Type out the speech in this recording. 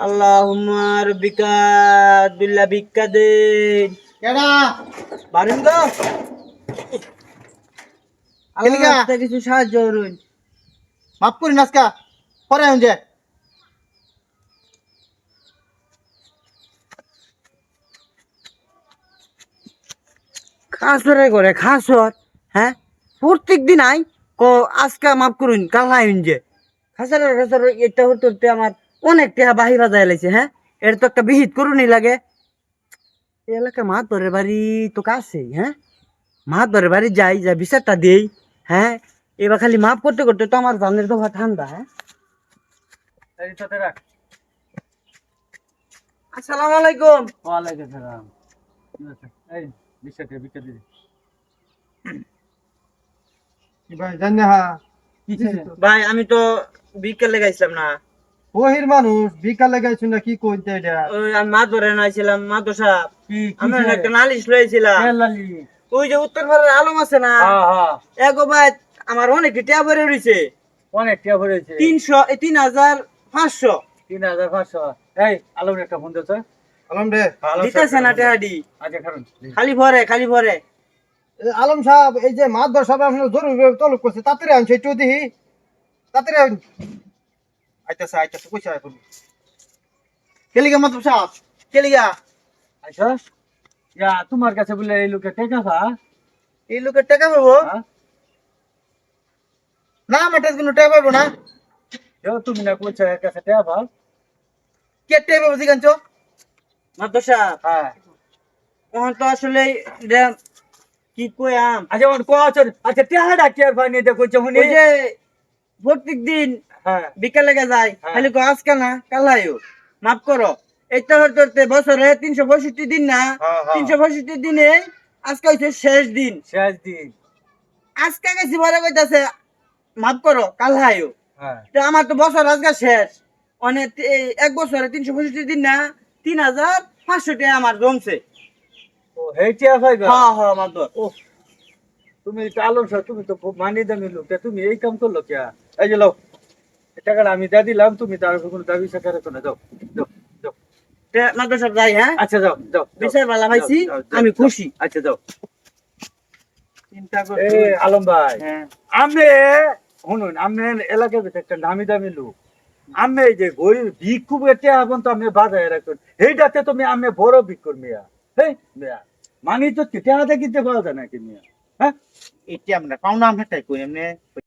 আল্লাহুম্মা রাব্বিকা বিল্লা ভিক্ষা দেন। কেডা পারেন তো? কেলিগা? আল্লাহ থেকে কিছু সাহায্য করুন। মাফ করি নাসকা পরে আউন যে খাসরে করে খাসর, হ্যাঁ প্রত্যেক দিন আই আজকে মাফ করুন কাল আইন যে খাসার এটা হতে আমার অনেক টাকা বাহি বাজায় লাইছে। হ্যাঁ এর তো একটা বিহিত করুনই লাগে। এই এলাকায় মাতবরের বাড়ি তো কাছে। হ্যাঁ মাতবরের বাড়ি যাই যা বিচারটা দেই। হ্যাঁ এবার খালি মাফ করতে করতে তো আমার জানের দফা ঠান্ডা। হ্যাঁ এই সাথে রাখ। আসসালামু আলাইকুম। ওয়ালাইকুম সালাম। এই বিশাকে বিকে দিবি। কি ভাই জানি হা কিছে ভাই আমি তো বিকেলে গাইছিলাম না। ওহির মানুষ বিকালে গাইছ না কি কইতে এটা ওই আমি মাছ ধরে নাইছিলাম মাতো সাহেব। কি আমি কিছে একটা নালিশ লইছিলাম। লালি ওই যে উত্তর ভারতের আলম আছে না, হ্যাঁ হ্যাঁ এগো ভাই আমার অনেক টিয়া ভরে রইছে। অনেক টিয়া ভরেছে 3,500 3,500 এই আলম একটা ফোন দিছ আলম রে দিতেছে না টেহাডি। আচ্ছা কারণ খালি ভরে আলম সাহেব এই যে মাদবর সাহেব আপনার জরুরি তলব করছে তাড়াতাড়ি আনছে একটু দেখি তাড়াতাড়ি আন আইতাছে কইছে আই বলি কেলিগা মাদবর সাহেব কেলিগা আচ্ছা ইয়া তোমার কাছে বলে এই লোকে টাকা পা এই লোকের টাকা পাবো না মাটার কোনো টাকা পাবো না তুমি না কইছো এর কাছে টাকা পা কে টাকা পাবো জিগানছ মাতো সাহেব। হ্যাঁ তখন তো আসলে এটা কি কইয়াম। আচ্ছা ওর কোয়াছ আচ্ছা টাকাটা কি আর পানি দে কইছো হুনি ওই যে প্রত্যেক দিন হ্যাঁ বিকালে যায় হ্যাঁ। খালি কো আজকে না কাল আইও মাফ করো। এইটা হতে বছরে 365 দিন না, হ্যাঁ, হ্যাঁ। 365 দিনে আজকে হইছে শেষ দিন। শেষ দিন আজকে গেছি বলে কইতাছে মাফ করো কাল আইও। হ্যাঁ তো আমার তো বছর আজকে শেষ। অনেক এক বছরে 365 দিন না, 3,500 টাকা আমার জমছে। ও হেইটিয়া পাইবা হ্যাঁ হ্যাঁ মাদর। ও তুমি তো আলম সাহেব তুমি তো খুব মানি দামি লোক তা তুমি এই কাম করলো কে এই যে লাও এই টাকাটা আমি দিয়ে দিলাম তুমি তার উপর কোনো দাবি স্বীকার করো না যাও যাও যাও মাদর সাহেব যাই। হ্যাঁ আচ্ছা যাও যাও বিচার ভালো পাইছি, আমি খুশি। আচ্ছা যাও চিন্তা করে এ আলম ভাই হ্যাঁ আমি শুনুন আমি এলাকার ভিতরে একটা দামি দামি লোক আমি এই যে গরিব ভিক্ষুক এটা এখন তো আমি বাজায় রাখুন এইটাতে তুমি আমি বড় ভিক্ষুর মিয়া হ্যাঁ মিয়া মানি তো কেটে হাতে কিনতে পাওয়া যায় নাকি মিয়া হ্যাঁ এটা আমরা পাওনা আমরা তাই কই এমনি